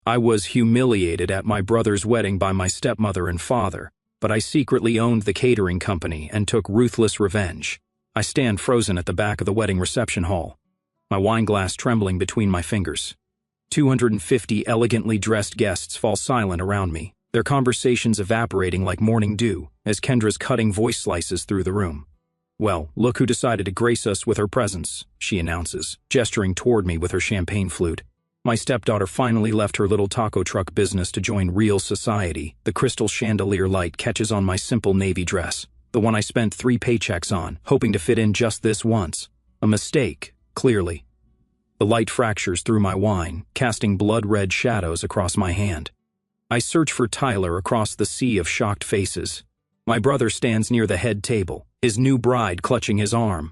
I was humiliated at my brother's wedding by my stepmother and father, but I secretly owned the catering company and took ruthless revenge. I stand frozen at the back of the wedding reception hall, my wine glass trembling between my fingers. 250 elegantly dressed guests fall silent around me, their conversations evaporating like morning dew as Kendra's cutting voice slices through the room. "Well, look who decided to grace us with her presence," she announces, gesturing toward me with her champagne flute. My stepdaughter finally left her little taco truck business to join real society. The crystal chandelier light catches on my simple navy dress, the one I spent 3 paychecks on, hoping to fit in just this once. A mistake, clearly. The light fractures through my wine, casting blood-red shadows across my hand. I search for Tyler across the sea of shocked faces. My brother stands near the head table, his new bride clutching his arm.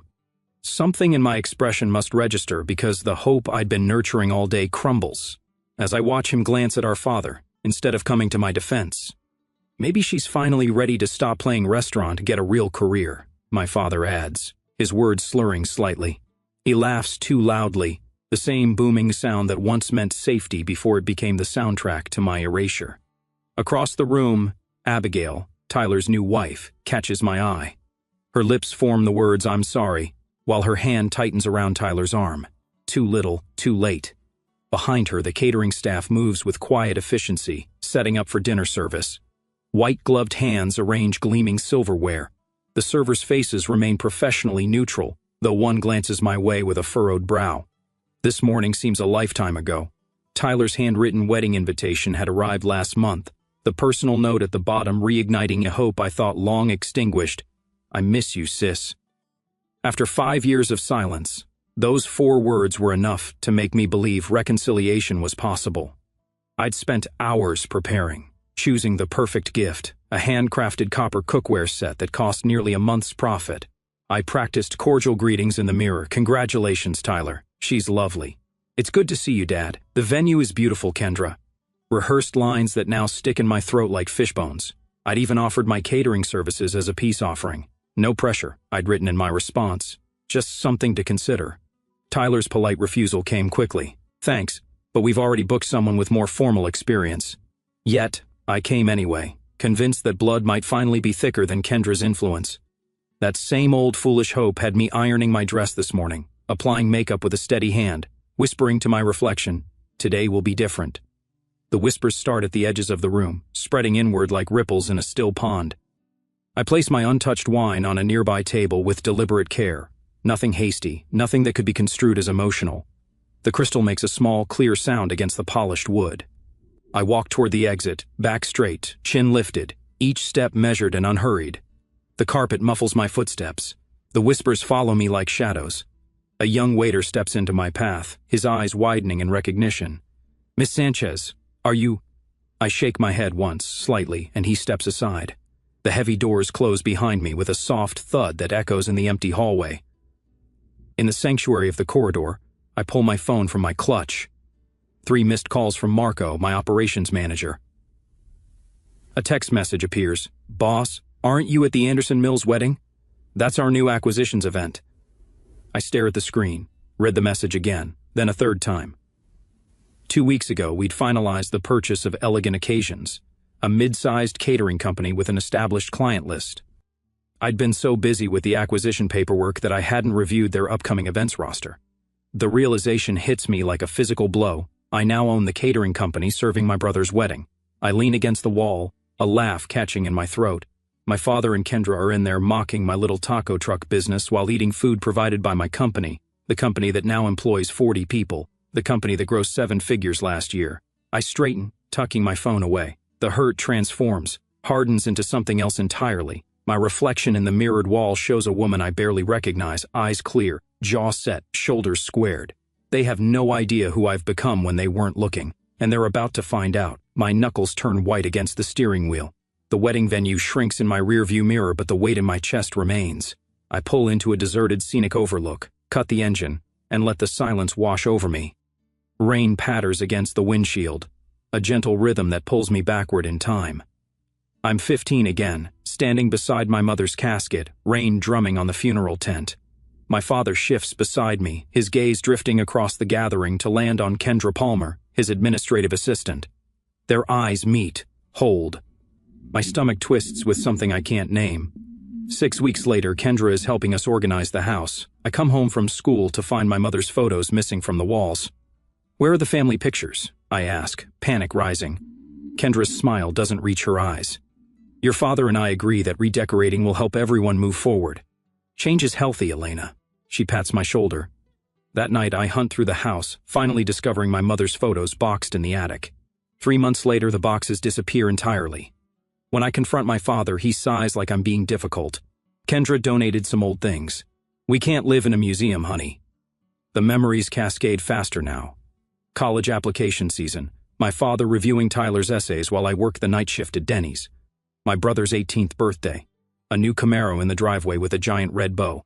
Something in my expression must register because the hope I'd been nurturing all day crumbles as I watch him glance at our father instead of coming to my defense. "Maybe she's finally ready to stop playing restaurant and get a real career," my father adds, his words slurring slightly. He laughs too loudly, the same booming sound that once meant safety before it became the soundtrack to my erasure. Across the room, Abigail, Tyler's new wife, catches my eye. Her lips form the words "I'm sorry," while her hand tightens around Tyler's arm. Too little, too late. Behind her, the catering staff moves with quiet efficiency, setting up for dinner service. White-gloved hands arrange gleaming silverware. The servers' faces remain professionally neutral, though one glances my way with a furrowed brow. This morning seems a lifetime ago. Tyler's handwritten wedding invitation had arrived last month, the personal note at the bottom reigniting a hope I thought long extinguished. "I miss you, sis." After 5 years of silence, those 4 words were enough to make me believe reconciliation was possible. I'd spent hours preparing, choosing the perfect gift, a handcrafted copper cookware set that cost nearly a month's profit. I practiced cordial greetings in the mirror. "Congratulations, Tyler. She's lovely. It's good to see you, Dad. The venue is beautiful, Kendra." Rehearsed lines that now stick in my throat like fish bones. I'd even offered my catering services as a peace offering. "No pressure," I'd written in my response. "Just something to consider." Tyler's polite refusal came quickly. "Thanks, but we've already booked someone with more formal experience." Yet, I came anyway, convinced that blood might finally be thicker than Kendra's influence. That same old foolish hope had me ironing my dress this morning, applying makeup with a steady hand, whispering to my reflection, "Today will be different." The whispers start at the edges of the room, spreading inward like ripples in a still pond. I place my untouched wine on a nearby table with deliberate care. Nothing hasty, nothing that could be construed as emotional. The crystal makes a small, clear sound against the polished wood. I walk toward the exit, back straight, chin lifted, each step measured and unhurried. The carpet muffles my footsteps. The whispers follow me like shadows. A young waiter steps into my path, his eyes widening in recognition. "Miss Sanchez, are you—" I shake my head once, slightly, and he steps aside. The heavy doors close behind me with a soft thud that echoes in the empty hallway. In the sanctuary of the corridor, I pull my phone from my clutch. 3 missed calls from Marco, my operations manager. A text message appears. "Boss, aren't you at the Anderson Mills wedding? That's our new acquisitions event." I stare at the screen, read the message again, then a third time. 2 weeks ago, we'd finalized the purchase of Elegant Occasions, a mid-sized catering company with an established client list. I'd been so busy with the acquisition paperwork that I hadn't reviewed their upcoming events roster. The realization hits me like a physical blow. I now own the catering company serving my brother's wedding. I lean against the wall, a laugh catching in my throat. My father and Kendra are in there mocking my little taco truck business while eating food provided by my company, the company that now employs 40 people, the company that grossed 7 figures last year. I straighten, tucking my phone away. The hurt transforms, hardens into something else entirely. My reflection in the mirrored wall shows a woman I barely recognize, eyes clear, jaw set, shoulders squared. They have no idea who I've become when they weren't looking, and they're about to find out. My knuckles turn white against the steering wheel. The wedding venue shrinks in my rearview mirror, but the weight in my chest remains. I pull into a deserted scenic overlook, cut the engine, and let the silence wash over me. Rain patters against the windshield, a gentle rhythm that pulls me backward in time. I'm 15 again, standing beside my mother's casket, rain drumming on the funeral tent. My father shifts beside me, his gaze drifting across the gathering to land on Kendra Palmer, his administrative assistant. Their eyes meet, hold. My stomach twists with something I can't name. 6 weeks later, Kendra is helping us organize the house. I come home from school to find my mother's photos missing from the walls. "Where are the family pictures?" I ask, panic rising. Kendra's smile doesn't reach her eyes. "Your father and I agree that redecorating will help everyone move forward. Change is healthy, Elena." She pats my shoulder. That night, I hunt through the house, finally discovering my mother's photos boxed in the attic. 3 months later, the boxes disappear entirely. When I confront my father, he sighs like I'm being difficult. "Kendra donated some old things. We can't live in a museum, honey." The memories cascade faster now. College application season. My father reviewing Tyler's essays while I work the night shift at Denny's. My brother's 18th birthday. A new Camaro in the driveway with a giant red bow.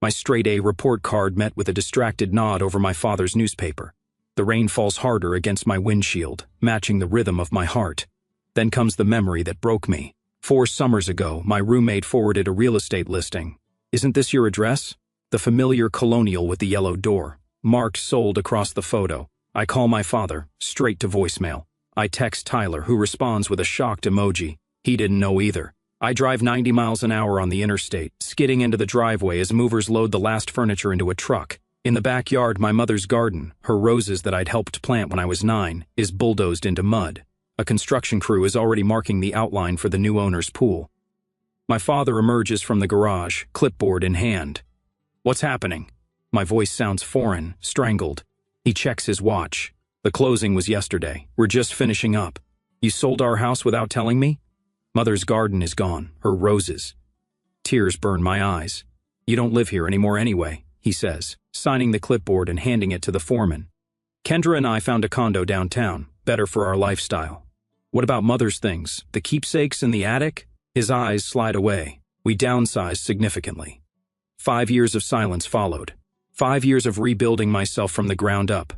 My straight-A report card met with a distracted nod over my father's newspaper. The rain falls harder against my windshield, matching the rhythm of my heart. Then comes the memory that broke me. 4 summers ago, my roommate forwarded a real estate listing. "Isn't this your address?" The familiar colonial with the yellow door. Marked sold across the photo. I call my father, straight to voicemail. I text Tyler, who responds with a shocked emoji. He didn't know either. I drive 90 miles an hour on the interstate, skidding into the driveway as movers load the last furniture into a truck. In the backyard, my mother's garden, her roses that I'd helped plant when I was 9, is bulldozed into mud. A construction crew is already marking the outline for the new owner's pool. My father emerges from the garage, clipboard in hand. "What's happening?" My voice sounds foreign, strangled. He checks his watch. "The closing was yesterday. We're just finishing up. You sold our house without telling me?" Mother's garden is gone, her roses. Tears burn my eyes. "You don't live here anymore anyway," he says, signing the clipboard and handing it to the foreman. "Kendra and I found a condo downtown, better for our lifestyle." "What about Mother's things, the keepsakes in the attic?" His eyes slide away. "We downsized significantly." 5 years of silence followed. 5 years of rebuilding myself from the ground up.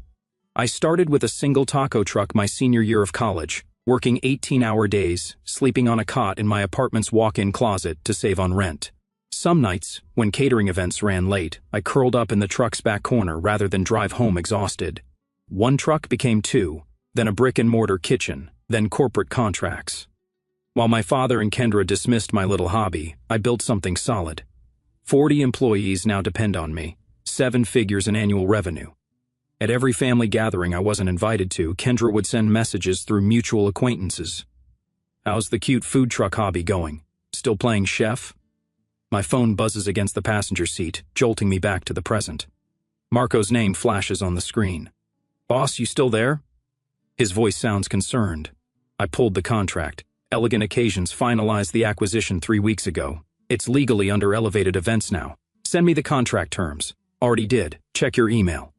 I started with a single taco truck my senior year of college, working 18-hour days, sleeping on a cot in my apartment's walk-in closet to save on rent. Some nights, when catering events ran late, I curled up in the truck's back corner rather than drive home exhausted. 1 truck became 2, then a brick-and-mortar kitchen, then corporate contracts. While my father and Kendra dismissed my little hobby, I built something solid. 40 employees now depend on me, 7 figures in annual revenue. At every family gathering I wasn't invited to, Kendra would send messages through mutual acquaintances. "How's the cute food truck hobby going? Still playing chef?" My phone buzzes against the passenger seat, jolting me back to the present. Marco's name flashes on the screen. "Boss, you still there?" His voice sounds concerned. I pulled the contract. Elegant Occasions finalized the acquisition 3 weeks ago. It's legally under Elevated Events now. "Send me the contract terms." "Already did. Check your email."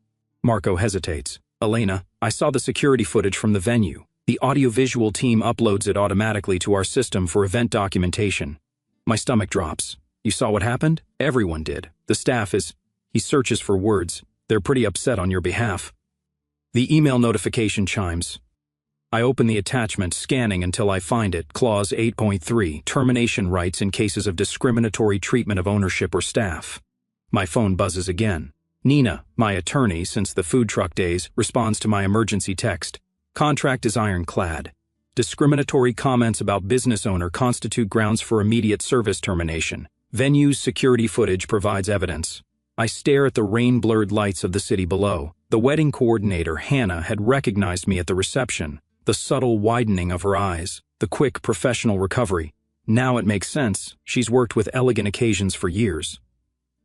Marco hesitates. "Elena, I saw the security footage from the venue. The audiovisual team uploads it automatically to our system for event documentation." My stomach drops. "You saw what happened?" "Everyone did. The staff is..." He searches for words. "They're pretty upset on your behalf." The email notification chimes. I open the attachment, scanning until I find it. Clause 8.3, termination rights in cases of discriminatory treatment of ownership or staff. My phone buzzes again. Nina, my attorney since the food truck days, responds to my emergency text. Contract is ironclad. Discriminatory comments about business owner constitute grounds for immediate service termination. Venue's security footage provides evidence. I stare at the rain-blurred lights of the city below. The wedding coordinator, Hannah, had recognized me at the reception. The subtle widening of her eyes, the quick professional recovery. Now it makes sense. She's worked with Elegant Occasions for years.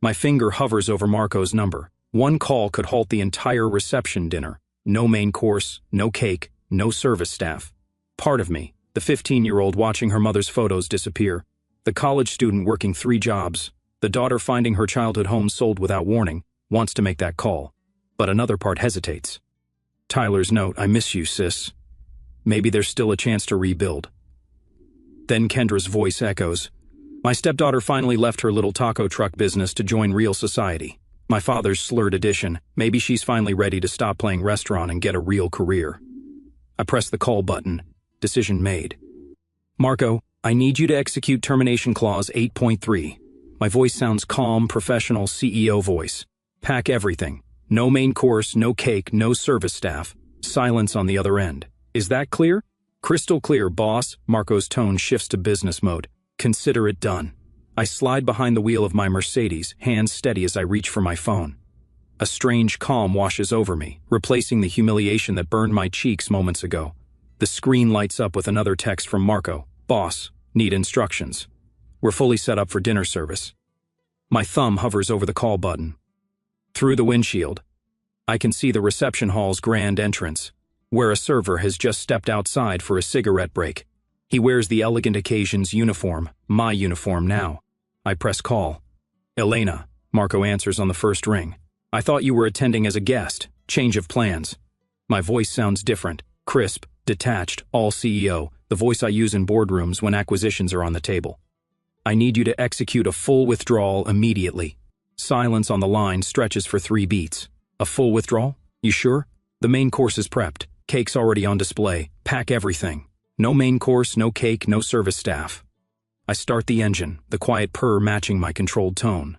My finger hovers over Marco's number. 1 call could halt the entire reception dinner. No main course, no cake, no service staff. Part of me, the 15-year-old watching her mother's photos disappear, the college student working 3 jobs, the daughter finding her childhood home sold without warning, wants to make that call. But another part hesitates. Tyler's note, "I miss you, sis." Maybe there's still a chance to rebuild. Then Kendra's voice echoes. My stepdaughter finally left her little taco truck business to join real society. My father's slurred addition. Maybe she's finally ready to stop playing restaurant and get a real career. I press the call button. Decision made. "Marco, I need you to execute termination clause 8.3. My voice sounds calm, professional CEO voice. "Pack everything. No main course, no cake, no service staff. Silence on the other end. Is that clear? Crystal clear, boss. Marco's tone shifts to business mode. Consider it done. I slide behind the wheel of my Mercedes, hands steady as I reach for my phone. A strange calm washes over me, replacing the humiliation that burned my cheeks moments ago. The screen lights up with another text from Marco. Boss, need instructions. We're fully set up for dinner service. My thumb hovers over the call button. Through the windshield, I can see the reception hall's grand entrance, where a server has just stepped outside for a cigarette break. He wears the elegant occasion's uniform, my uniform now. I press call. Elena, Marco answers on the first ring. I thought you were attending as a guest. Change of plans. My voice sounds different, crisp, detached, all CEO, the voice I use in boardrooms when acquisitions are on the table. I need you to execute a full withdrawal immediately. Silence on the line stretches for 3 beats. A full withdrawal? You sure? The main course is prepped. Cake's already on display. Pack everything. No main course, no cake, no service staff. I start the engine, the quiet purr matching my controlled tone.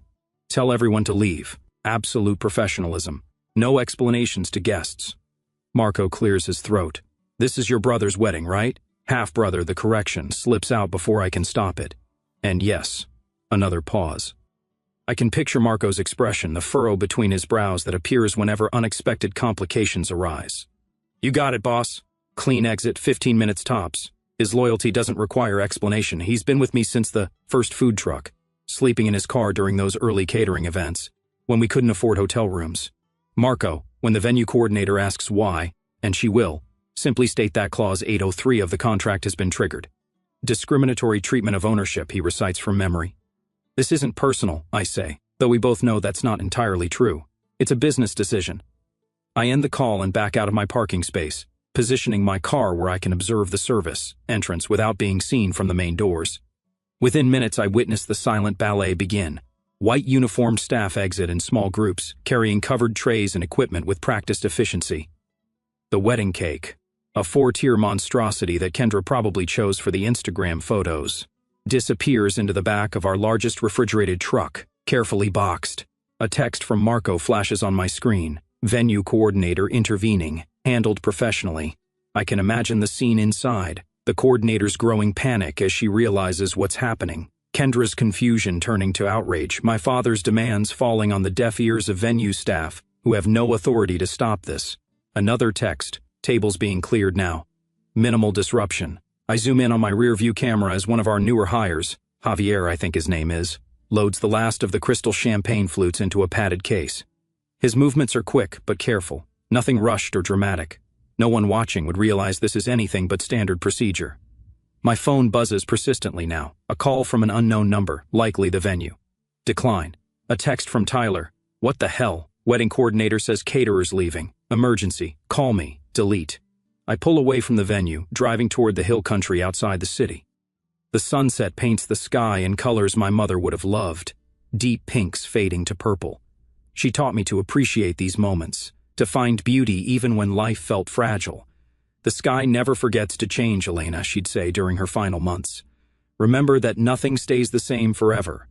Tell everyone to leave. Absolute professionalism. No explanations to guests. Marco clears his throat. This is your brother's wedding, right? Half-brother, the correction, slips out before I can stop it. And yes, another pause. I can picture Marco's expression, the furrow between his brows that appears whenever unexpected complications arise. You got it, boss. Clean exit, 15 minutes tops. His loyalty doesn't require explanation. He's been with me since the first food truck, sleeping in his car during those early catering events, when we couldn't afford hotel rooms. Marco, when the venue coordinator asks why, and she will, simply state that Clause 803 of the contract has been triggered. Discriminatory treatment of ownership, he recites from memory. This isn't personal, I say, though we both know that's not entirely true. It's a business decision. I end the call and back out of my parking space, positioning my car where I can observe the service entrance without being seen from the main doors. Within minutes, I witness the silent ballet begin. White uniformed staff exit in small groups, carrying covered trays and equipment with practiced efficiency. The wedding cake, a 4-tier monstrosity that Kendra probably chose for the Instagram photos, disappears into the back of our largest refrigerated truck, carefully boxed. A text from Marco flashes on my screen. Venue coordinator intervening, handled professionally. I can imagine the scene inside, the coordinator's growing panic as she realizes what's happening. Kendra's confusion turning to outrage, my father's demands falling on the deaf ears of venue staff, who have no authority to stop this. Another text, tables being cleared now. Minimal disruption. I zoom in on my rear-view camera as one of our newer hires, Javier I think his name is, loads the last of the crystal champagne flutes into a padded case. His movements are quick but careful, nothing rushed or dramatic. No one watching would realize this is anything but standard procedure. My phone buzzes persistently now, a call from an unknown number, likely the venue. Decline. A text from Tyler. What the hell? Wedding coordinator says caterer's leaving. Emergency. Call me. Delete. I pull away from the venue, driving toward the hill country outside the city. The sunset paints the sky in colors my mother would have loved, deep pinks fading to purple. She taught me to appreciate these moments, to find beauty even when life felt fragile. The sky never forgets to change, Elena, she'd say during her final months. Remember that nothing stays the same forever.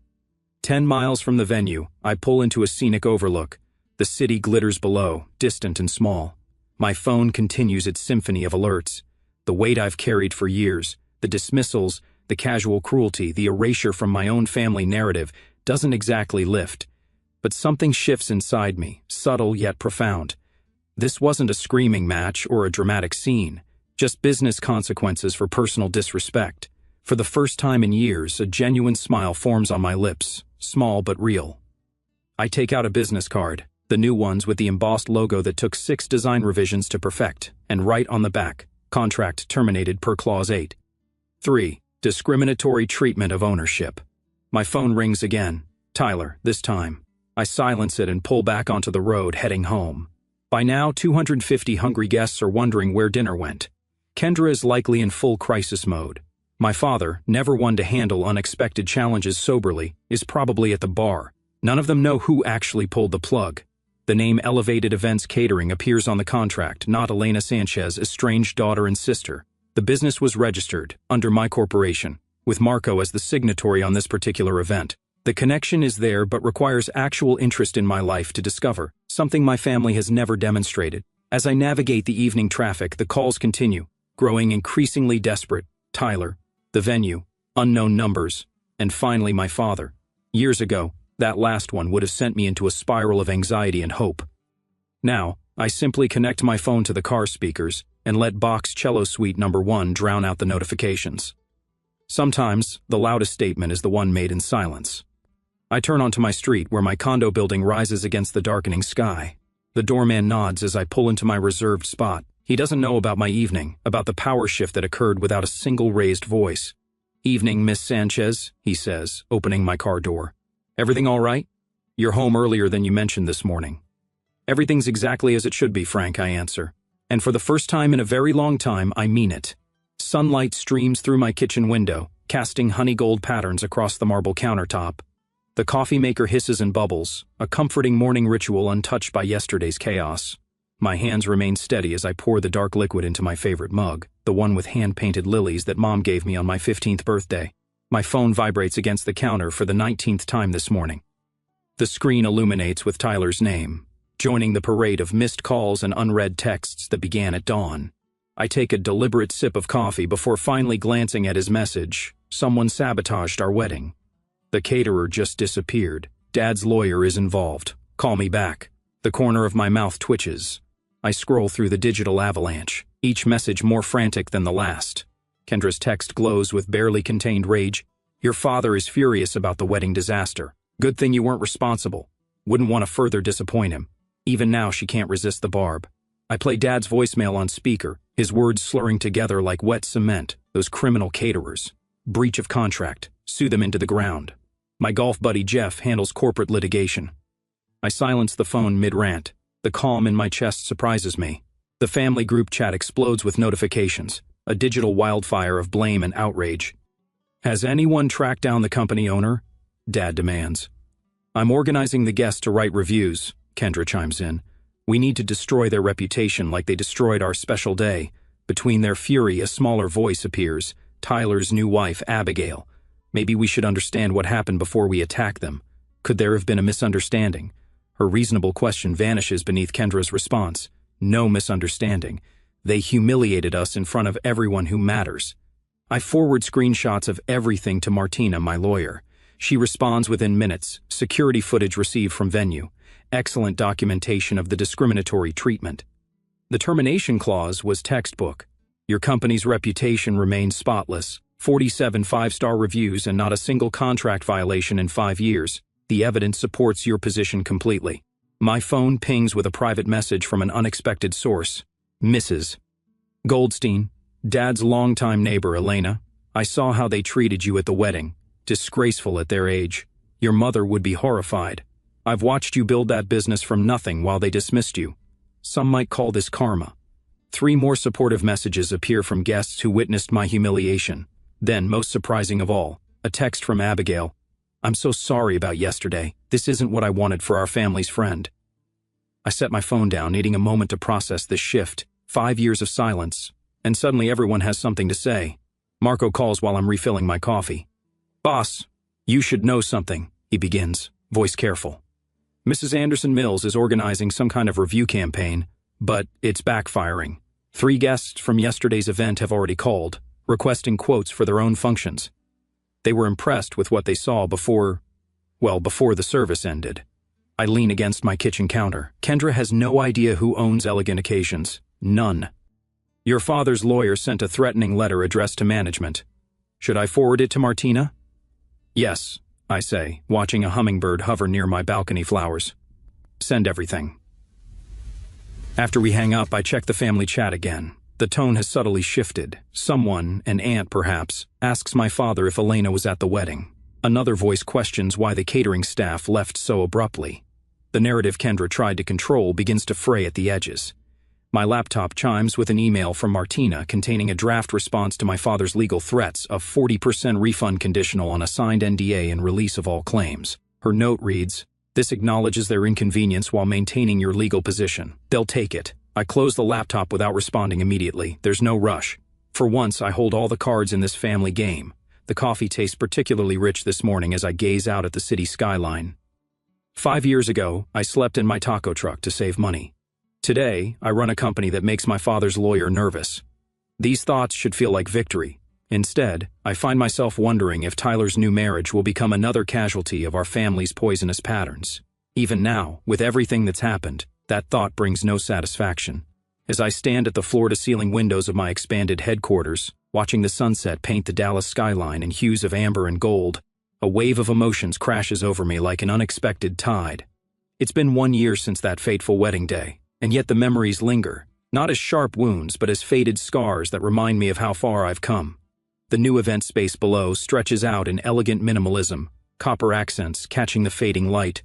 10 miles from the venue, I pull into a scenic overlook. The city glitters below, distant and small. My phone continues its symphony of alerts. The weight I've carried for years, the dismissals, the casual cruelty, the erasure from my own family narrative doesn't exactly lift. But something shifts inside me, subtle yet profound. This wasn't a screaming match or a dramatic scene, just business consequences for personal disrespect. For the first time in years, a genuine smile forms on my lips, small but real. I take out a business card, the new ones with the embossed logo that took 6 design revisions to perfect, and write on the back, contract terminated per Clause 8. 3. Discriminatory treatment of ownership. My phone rings again. Tyler, this time. I silence it and pull back onto the road, heading home. By now, 250 hungry guests are wondering where dinner went. Kendra is likely in full crisis mode. My father, never one to handle unexpected challenges soberly, is probably at the bar. None of them know who actually pulled the plug. The name Elevated Events Catering appears on the contract, not Elena Sanchez's estranged daughter and sister. The business was registered, under my corporation, with Marco as the signatory on this particular event. The connection is there but requires actual interest in my life to discover, something my family has never demonstrated. As I navigate the evening traffic, the calls continue, growing increasingly desperate. Tyler, the venue, unknown numbers, and finally my father. Years ago, that last one would have sent me into a spiral of anxiety and hope. Now, I simply connect my phone to the car speakers and let Bach's Cello Suite No. 1 drown out the notifications. Sometimes, the loudest statement is the one made in silence. I turn onto my street where my condo building rises against the darkening sky. The doorman nods as I pull into my reserved spot. He doesn't know about my evening, about the power shift that occurred without a single raised voice. "Evening, Miss Sanchez," he says, opening my car door. "Everything all right? You're home earlier than you mentioned this morning." "Everything's exactly as it should be, Frank," I answer. And for the first time in a very long time, I mean it. Sunlight streams through my kitchen window, casting honey-gold patterns across the marble countertop. The coffee maker hisses and bubbles, a comforting morning ritual untouched by yesterday's chaos. My hands remain steady as I pour the dark liquid into my favorite mug, the one with hand-painted lilies that Mom gave me on my 15th birthday. My phone vibrates against the counter for the 19th time this morning. The screen illuminates with Tyler's name, joining the parade of missed calls and unread texts that began at dawn. I take a deliberate sip of coffee before finally glancing at his message. Someone sabotaged our wedding. The caterer just disappeared. Dad's lawyer is involved. Call me back. The corner of my mouth twitches. I scroll through the digital avalanche, each message more frantic than the last. Kendra's text glows with barely contained rage. "Your father is furious about the wedding disaster. Good thing you weren't responsible. Wouldn't want to further disappoint him. Even now she can't resist the barb." I play Dad's voicemail on speaker, his words slurring together like wet cement. Those criminal caterers. Breach of contract. Sue them into the ground. My golf buddy Jeff handles corporate litigation. I silence the phone mid-rant. The calm in my chest surprises me. The family group chat explodes with notifications, a digital wildfire of blame and outrage. "Has anyone tracked down the company owner?" Dad demands. "I'm organizing the guests to write reviews," Kendra chimes in. "We need to destroy their reputation like they destroyed our special day." Between their fury, a smaller voice appears, Tyler's new wife, Abigail. "Maybe we should understand what happened before we attack them. Could there have been a misunderstanding?" Her reasonable question vanishes beneath Kendra's response. "No misunderstanding. They humiliated us in front of everyone who matters." I forward screenshots of everything to Martina, my lawyer. She responds within minutes. Security footage received from venue. Excellent documentation of the discriminatory treatment. The termination clause was textbook. "Your company's reputation remains spotless. 47 five-star reviews and not a single contract violation in 5 years. The evidence supports your position completely." My phone pings with a private message from an unexpected source. "Mrs. Goldstein, Dad's longtime neighbor, Elena. I saw how they treated you at the wedding. Disgraceful at their age. Your mother would be horrified. I've watched you build that business from nothing while they dismissed you. Some might call this karma." 3 more supportive messages appear from guests who witnessed my humiliation. Then, most surprising of all, a text from Abigail. "I'm so sorry about yesterday. This isn't what I wanted for our family's friend." I set my phone down, needing a moment to process this shift. 5 years of silence, and suddenly everyone has something to say. Marco calls while I'm refilling my coffee. "Boss, you should know something," he begins, voice careful. "Mrs. Anderson Mills is organizing some kind of review campaign, but it's backfiring. 3 guests from yesterday's event have already called, requesting quotes for their own functions. They were impressed with what they saw before the service ended." I lean against my kitchen counter. Kendra has no idea who owns Elegant Occasions. None. "Your father's lawyer sent a threatening letter addressed to management. Should I forward it to Martina?" "Yes," I say, watching a hummingbird hover near my balcony flowers. "Send everything." After we hang up, I check the family chat again. The tone has subtly shifted. Someone, an aunt perhaps, asks my father if Elena was at the wedding. Another voice questions why the catering staff left so abruptly. The narrative Kendra tried to control begins to fray at the edges. My laptop chimes with an email from Martina containing a draft response to my father's legal threats of 40% refund conditional on a signed NDA and release of all claims. Her note reads, "This acknowledges their inconvenience while maintaining your legal position. They'll take it." I close the laptop without responding immediately. There's no rush. For once, I hold all the cards in this family game. The coffee tastes particularly rich this morning as I gaze out at the city skyline. 5 years ago, I slept in my taco truck to save money. Today, I run a company that makes my father's lawyer nervous. These thoughts should feel like victory. Instead, I find myself wondering if Tyler's new marriage will become another casualty of our family's poisonous patterns. Even now, with everything that's happened, that thought brings no satisfaction. As I stand at the floor-to-ceiling windows of my expanded headquarters, watching the sunset paint the Dallas skyline in hues of amber and gold, a wave of emotions crashes over me like an unexpected tide. It's been 1 year since that fateful wedding day, and yet the memories linger, not as sharp wounds but as faded scars that remind me of how far I've come. The new event space below stretches out in elegant minimalism, copper accents catching the fading light,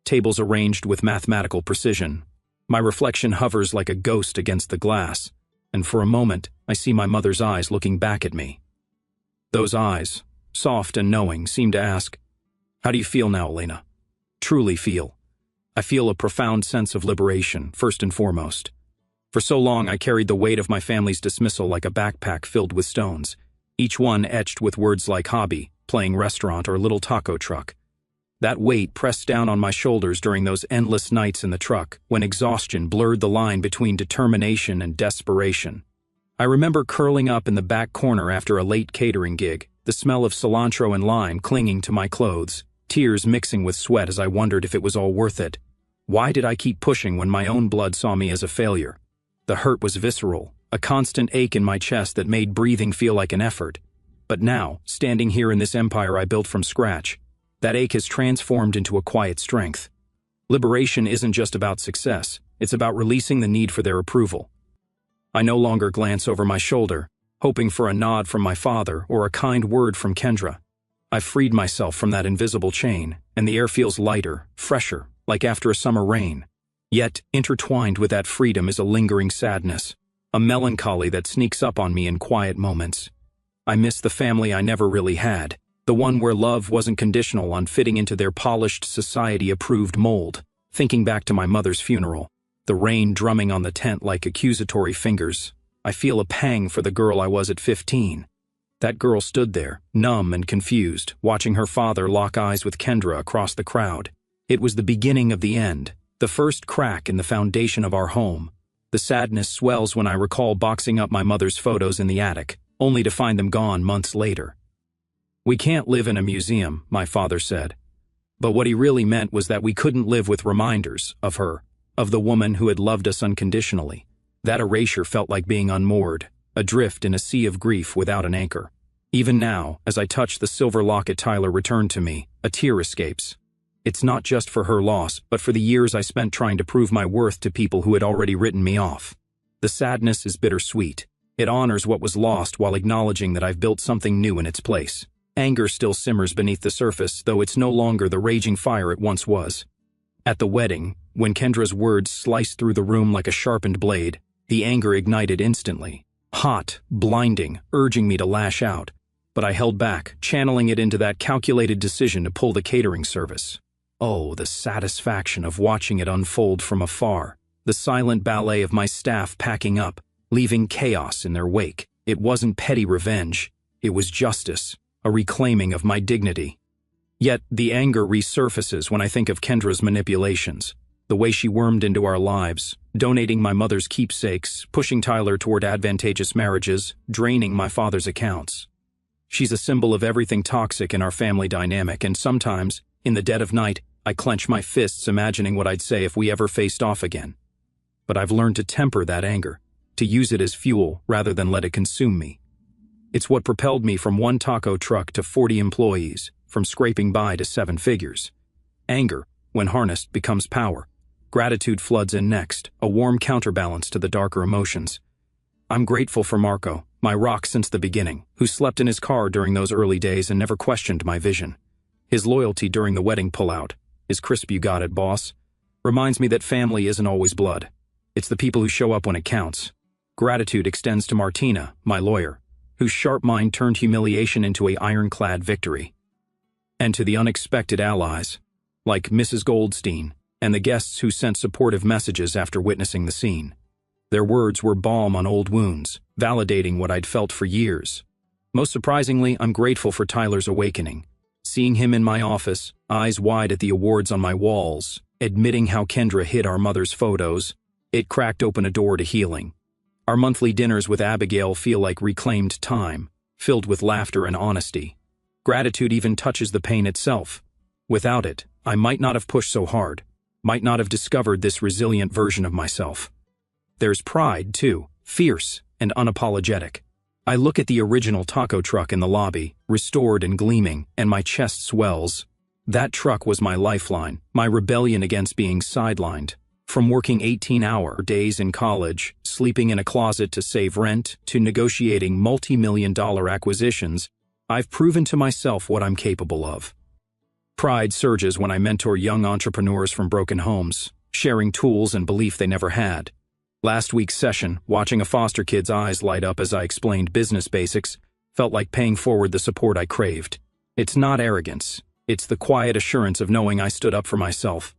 tables arranged with mathematical precision. My reflection hovers like a ghost against the glass, and for a moment, I see my mother's eyes looking back at me. Those eyes, soft and knowing, seem to ask, "How do you feel now, Elena?" Truly feel. I feel a profound sense of liberation, first and foremost. For so long, I carried the weight of my family's dismissal like a backpack filled with stones, each one etched with words like hobby, playing restaurant, or little taco truck. That weight pressed down on my shoulders during those endless nights in the truck, when exhaustion blurred the line between determination and desperation. I remember curling up in the back corner after a late catering gig, the smell of cilantro and lime clinging to my clothes, tears mixing with sweat as I wondered if it was all worth it. Why did I keep pushing when my own blood saw me as a failure? The hurt was visceral, a constant ache in my chest that made breathing feel like an effort. But now, standing here in this empire I built from scratch, that ache has transformed into a quiet strength. Liberation isn't just about success, it's about releasing the need for their approval. I no longer glance over my shoulder, hoping for a nod from my father or a kind word from Kendra. I've freed myself from that invisible chain, and the air feels lighter, fresher, like after a summer rain. Yet, intertwined with that freedom is a lingering sadness, a melancholy that sneaks up on me in quiet moments. I miss the family I never really had, the one where love wasn't conditional on fitting into their polished, society-approved mold. Thinking back to my mother's funeral, the rain drumming on the tent like accusatory fingers, I feel a pang for the girl I was at 15. That girl stood there, numb and confused, watching her father lock eyes with Kendra across the crowd. It was the beginning of the end, the first crack in the foundation of our home. The sadness swells when I recall boxing up my mother's photos in the attic, only to find them gone months later. "We can't live in a museum," my father said. But what he really meant was that we couldn't live with reminders of her, of the woman who had loved us unconditionally. That erasure felt like being unmoored, adrift in a sea of grief without an anchor. Even now, as I touch the silver locket Tyler returned to me, a tear escapes. It's not just for her loss, but for the years I spent trying to prove my worth to people who had already written me off. The sadness is bittersweet. It honors what was lost while acknowledging that I've built something new in its place. Anger still simmers beneath the surface, though it's no longer the raging fire it once was. At the wedding, when Kendra's words sliced through the room like a sharpened blade, the anger ignited instantly. Hot, blinding, urging me to lash out. But I held back, channeling it into that calculated decision to pull the catering service. Oh, the satisfaction of watching it unfold from afar. The silent ballet of my staff packing up, leaving chaos in their wake. It wasn't petty revenge. It was justice. A reclaiming of my dignity. Yet, the anger resurfaces when I think of Kendra's manipulations, the way she wormed into our lives, donating my mother's keepsakes, pushing Tyler toward advantageous marriages, draining my father's accounts. She's a symbol of everything toxic in our family dynamic, and sometimes, in the dead of night, I clench my fists imagining what I'd say if we ever faced off again. But I've learned to temper that anger, to use it as fuel rather than let it consume me. It's what propelled me from 1 taco truck to 40 employees, from scraping by to 7 figures. Anger, when harnessed, becomes power. Gratitude floods in next, a warm counterbalance to the darker emotions. I'm grateful for Marco, my rock since the beginning, who slept in his car during those early days and never questioned my vision. His loyalty during the wedding pullout, his crisp "you got it, boss," reminds me that family isn't always blood. It's the people who show up when it counts. Gratitude extends to Martina, my lawyer, whose sharp mind turned humiliation into an ironclad victory. And to the unexpected allies, like Mrs. Goldstein, and the guests who sent supportive messages after witnessing the scene. Their words were balm on old wounds, validating what I'd felt for years. Most surprisingly, I'm grateful for Tyler's awakening. Seeing him in my office, eyes wide at the awards on my walls, admitting how Kendra hid our mother's photos, It cracked open a door to healing. Our monthly dinners with Abigail feel like reclaimed time, filled with laughter and honesty. Gratitude even touches the pain itself. Without it, I might not have pushed so hard, might not have discovered this resilient version of myself. There's pride, too, fierce and unapologetic. I look at the original taco truck in the lobby, restored and gleaming, and my chest swells. That truck was my lifeline, my rebellion against being sidelined. From working 18-hour days in college, sleeping in a closet to save rent, to negotiating multi-million-dollar acquisitions, I've proven to myself what I'm capable of. Pride surges when I mentor young entrepreneurs from broken homes, sharing tools and belief they never had. Last week's session, watching a foster kid's eyes light up as I explained business basics, felt like paying forward the support I craved. It's not arrogance. It's the quiet assurance of knowing I stood up for myself.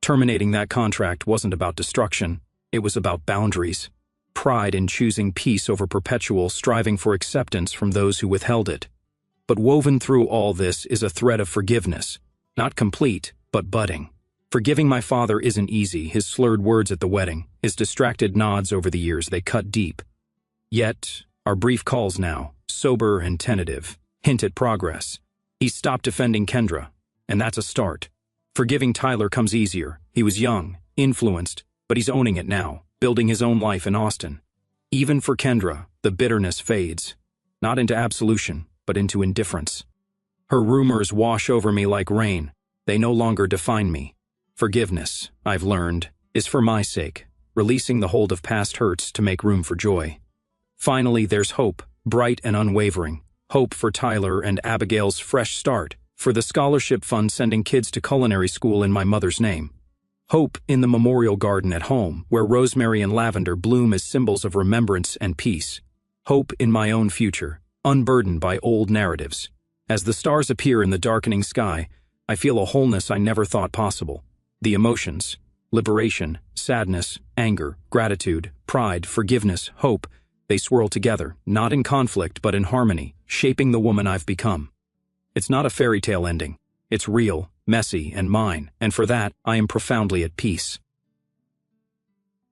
Terminating that contract wasn't about destruction. It was about boundaries. Pride in choosing peace over perpetual striving for acceptance from those who withheld it. But woven through all this is a thread of forgiveness. Not complete, but budding. Forgiving my father isn't easy, his slurred words at the wedding, his distracted nods over the years, they cut deep. Yet, our brief calls now, sober and tentative, hint at progress. He's stopped defending Kendra, and that's a start. Forgiving Tyler comes easier. He was young, influenced, but he's owning it now, building his own life in Austin. Even for Kendra, the bitterness fades, not into absolution, but into indifference. Her rumors wash over me like rain. They no longer define me. Forgiveness, I've learned, is for my sake, releasing the hold of past hurts to make room for joy. Finally, there's hope, bright and unwavering. Hope for Tyler and Abigail's fresh start, for the scholarship fund sending kids to culinary school in my mother's name. Hope in the memorial garden at home, where rosemary and lavender bloom as symbols of remembrance and peace. Hope in my own future, unburdened by old narratives. As the stars appear in the darkening sky, I feel a wholeness I never thought possible. The emotions, liberation, sadness, anger, gratitude, pride, forgiveness, hope, they swirl together, not in conflict but in harmony, shaping the woman I've become. It's not a fairy tale ending. It's real, messy, and mine, and for that, I am profoundly at peace.